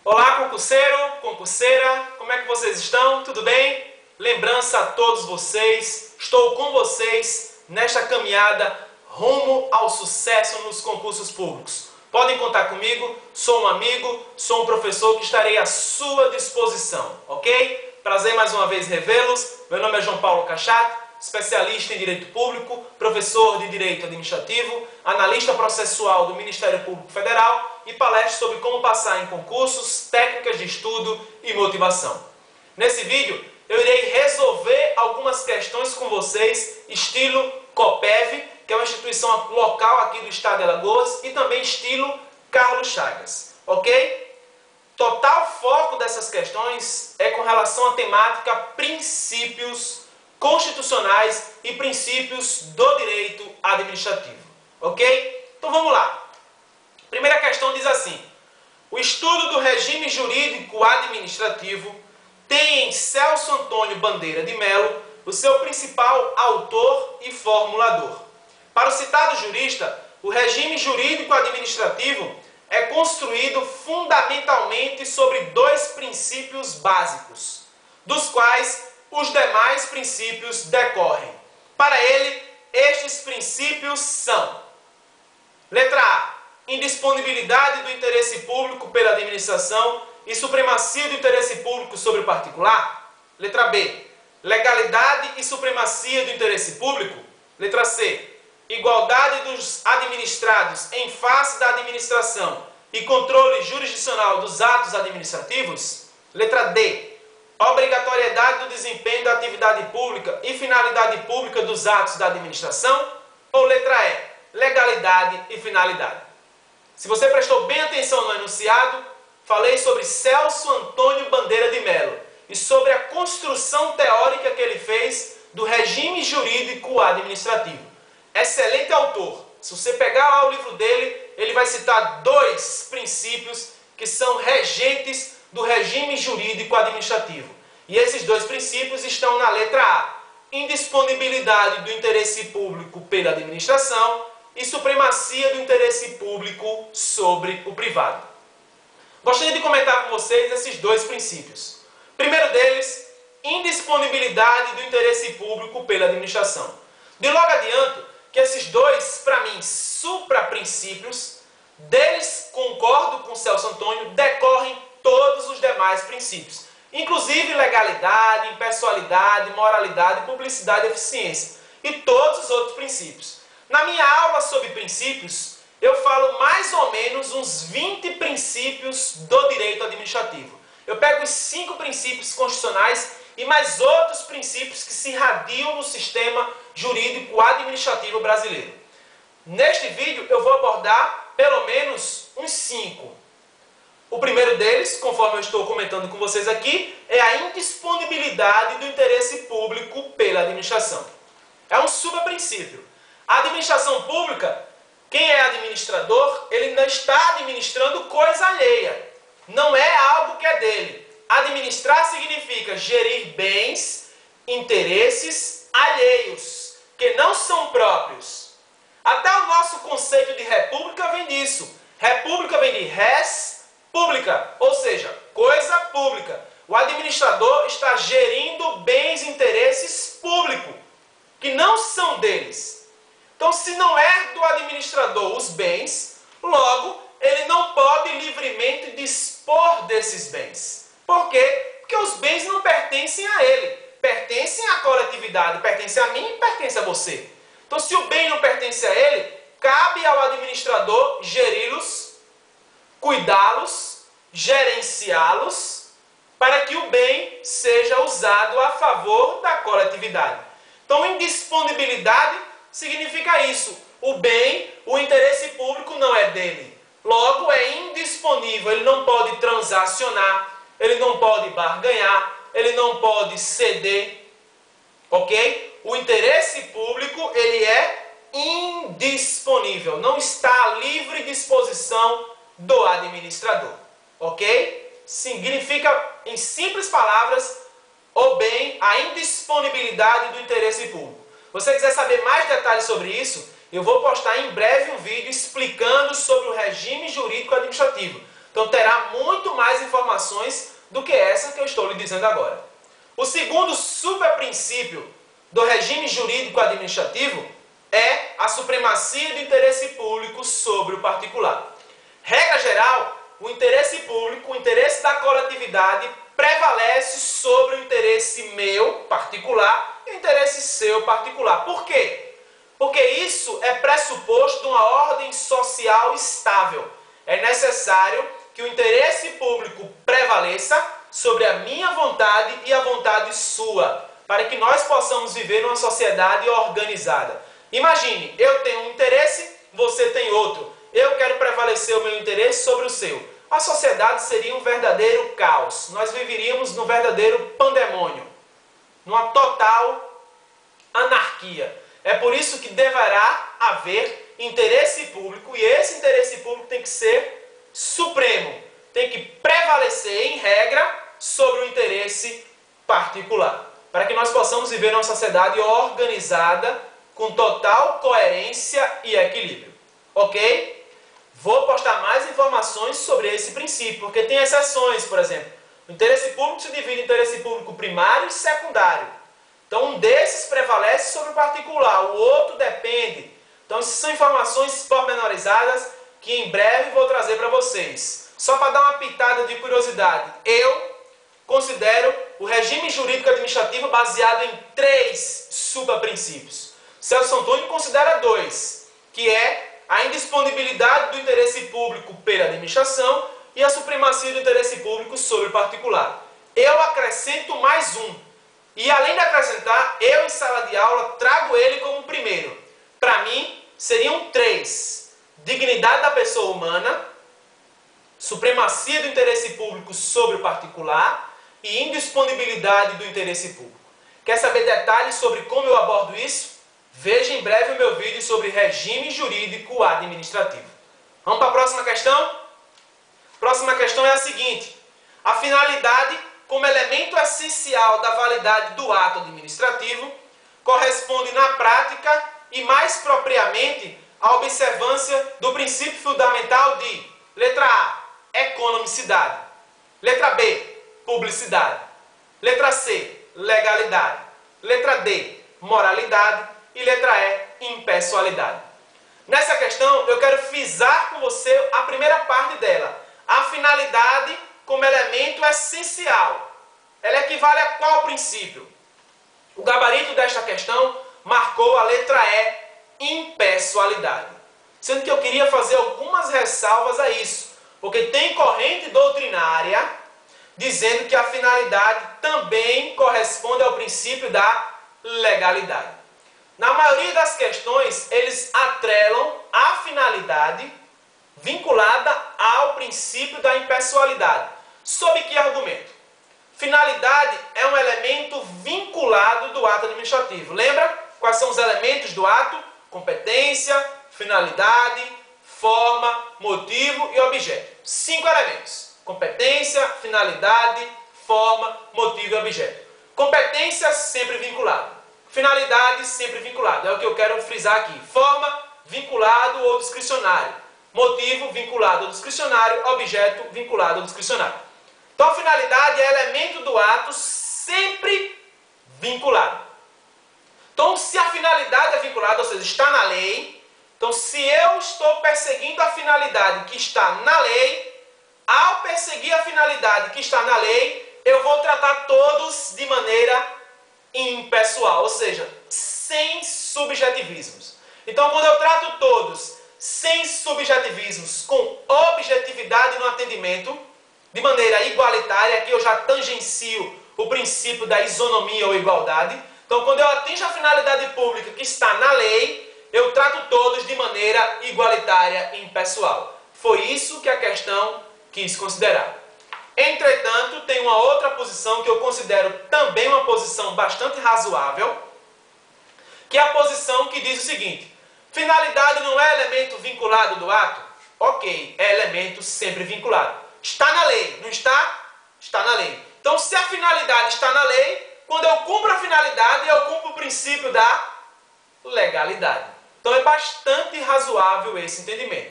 Olá, concurseiro, concurseira, como é que vocês estão? Tudo bem? Lembrança a todos vocês, estou com vocês nesta caminhada rumo ao sucesso nos concursos públicos. Podem contar comigo, sou um amigo, sou um professor que estarei à sua disposição, ok? Prazer mais uma vez revê-los. Meu nome é João Paulo Cachato, especialista em Direito Público, professor de Direito Administrativo, analista processual do Ministério Público Federal e palestro sobre como passar em concursos, técnicas de estudo e motivação. Nesse vídeo, eu irei resolver algumas questões com vocês, estilo COPEV, que é uma instituição local aqui do estado de Alagoas, e também estilo Carlos Chagas, ok? Total foco dessas questões é com relação à temática princípios constitucionais e princípios do direito administrativo, ok? Então vamos lá. Primeira questão diz assim: o estudo do regime jurídico administrativo tem em Celso Antônio Bandeira de Mello o seu principal autor e formulador. Para o citado jurista, o regime jurídico administrativo é construído fundamentalmente sobre dois princípios básicos, dos quais os demais princípios decorrem. Para ele, estes princípios são: letra A, indisponibilidade do interesse público pela administração e supremacia do interesse público sobre o particular. Letra B, legalidade e supremacia do interesse público. Letra C, igualdade dos administrados em face da administração e controle jurisdicional dos atos administrativos. Letra D, obrigatoriedade do desempenho da atividade pública e finalidade pública dos atos da administração. Ou letra E, legalidade e finalidade. Se você prestou bem atenção no enunciado, falei sobre Celso Antônio Bandeira de Mello e sobre a construção teórica que ele fez do regime jurídico administrativo. Excelente autor. Se você pegar lá o livro dele, ele vai citar dois princípios que são regentes do regime jurídico administrativo. E esses dois princípios estão na letra A: indisponibilidade do interesse público pela administração e supremacia do interesse público sobre o privado. Gostaria de comentar com vocês esses dois princípios. Primeiro deles, indisponibilidade do interesse público pela administração. De logo adianto que esses dois, para mim, supraprincípios, deles, concordo com Celso Antônio, decorrem todos os demais princípios, inclusive legalidade, impessoalidade, moralidade, publicidade e eficiência, e todos os outros princípios. Na minha aula sobre princípios, eu falo mais ou menos uns 20 princípios do direito administrativo. Eu pego os 5 princípios constitucionais e mais outros princípios que se irradiam no sistema jurídico administrativo brasileiro. Neste vídeo eu vou abordar pelo menos uns 5. O primeiro deles, conforme eu estou comentando com vocês aqui, é a indisponibilidade do interesse público pela administração. É um supraprincípio. A administração pública, quem é administrador, ele não está administrando coisa alheia. Não é algo que é dele. Administrar significa gerir bens, interesses alheios, que não são próprios. Até o nosso conceito de república vem disso. República vem de res pública, ou seja, coisa pública. O administrador está gerindo bens e interesses públicos, que não são deles. Então, se não é do administrador os bens, logo, ele não pode livremente dispor desses bens. Por quê? Porque os bens não pertencem a ele, pertencem à coletividade, pertencem a mim e pertencem a você. Então, se o bem não pertence a ele, cabe ao administrador geri-los, cuidá-los, gerenciá-los, para que o bem seja usado a favor da coletividade. Então, indisponibilidade significa isso. O bem, o interesse público não é dele. Logo, é indisponível. Ele não pode transacionar, ele não pode barganhar, ele não pode ceder. Ok? O interesse público, ele é indisponível. Não está à livre disposição do administrador. Ok? Significa, em simples palavras, o bem, a indisponibilidade do interesse público. Se você quiser saber mais detalhes sobre isso, eu vou postar em breve um vídeo explicando sobre o regime jurídico administrativo. Então terá muito mais informações do que essa que eu estou lhe dizendo agora. O segundo superprincípio do regime jurídico administrativo é a supremacia do interesse público sobre o particular. Regra geral, o interesse público, o interesse da coletividade, prevalece sobre o interesse meu particular e o interesse seu particular. Por quê? Porque isso é pressuposto de uma ordem social estável. É necessário que o interesse público prevaleça sobre a minha vontade e a vontade sua, para que nós possamos viver numa sociedade organizada. Imagine, eu tenho um interesse, você tem outro. Eu quero prevalecer o meu interesse sobre o seu. A sociedade seria um verdadeiro caos. Nós viveríamos num verdadeiro pandemônio, numa total anarquia. É por isso que deverá haver interesse público, e esse interesse público tem que ser supremo, tem que prevalecer em regra sobre o interesse particular, para que nós possamos viver numa sociedade organizada com total coerência e equilíbrio. Ok? Vou postar mais informações sobre esse princípio, porque tem exceções. Por exemplo, o interesse público se divide em interesse público primário e secundário. Então, um desses prevalece sobre o particular, o outro depende. Então, essas são informações pormenorizadas que em breve vou trazer para vocês. Só para dar uma pitada de curiosidade, eu considero o regime jurídico administrativo baseado em 3 subprincípios. Celso Antônio considera 2, que é a indisponibilidade do interesse público pela administração e a supremacia do interesse público sobre o particular. Eu acrescento mais um. E além de acrescentar, eu em sala de aula trago ele como primeiro. Para mim, seriam 3. Dignidade da pessoa humana, supremacia do interesse público sobre o particular e indisponibilidade do interesse público. Quer saber detalhes sobre como eu abordo isso? Veja em breve o meu vídeo sobre regime jurídico administrativo. Vamos para a próxima questão? Próxima questão é a seguinte: a finalidade como elemento essencial da validade do ato administrativo corresponde na prática e mais propriamente à observância do princípio fundamental de letra A, economicidade, letra B, publicidade, letra C, legalidade, letra D, moralidade e letra E, impessoalidade. Nessa questão eu quero frisar com você a primeira parte dela, a finalidade como elemento essencial. Ela equivale a qual princípio? O gabarito desta questão marcou a letra E, impessoalidade. Sendo que eu queria fazer algumas ressalvas a isso, porque tem corrente doutrinária dizendo que a finalidade também corresponde ao princípio da legalidade. Na maioria das questões, eles atrelam a finalidade vinculada ao princípio da impessoalidade. Sob que argumento? Finalidade é um elemento vinculado do ato administrativo. Lembra quais são os elementos do ato? Competência, finalidade, forma, motivo e objeto. 5 elementos. Competência, finalidade, forma, motivo e objeto. Competência sempre vinculado. Finalidade sempre vinculado. É o que eu quero frisar aqui. Forma, vinculado ou discricionário. Motivo, vinculado ou discricionário. Objeto, vinculado ou discricionário. Então, a finalidade é elemento do ato sempre vinculado. Então, se a finalidade é vinculada, ou seja, está na lei, então, se eu estou perseguindo a finalidade que está na lei, ao perseguir a finalidade que está na lei, eu vou tratar todos de maneira impessoal, ou seja, sem subjetivismos. Então, quando eu trato todos sem subjetivismos, com objetividade no atendimento, de maneira igualitária, aqui eu já tangencio o princípio da isonomia ou igualdade. Então, quando eu atinjo a finalidade pública que está na lei, eu trato todos de maneira igualitária e impessoal. Foi isso que a questão quis considerar. Entretanto, tem uma outra posição que eu considero também uma posição bastante razoável, que é a posição que diz o seguinte: finalidade não é elemento vinculado do ato? Ok, é elemento sempre vinculado. Está na lei, não está? Está na lei. Então, se a finalidade está na lei, quando eu cumpro a finalidade, eu cumpro o princípio da legalidade. Então, é bastante razoável esse entendimento.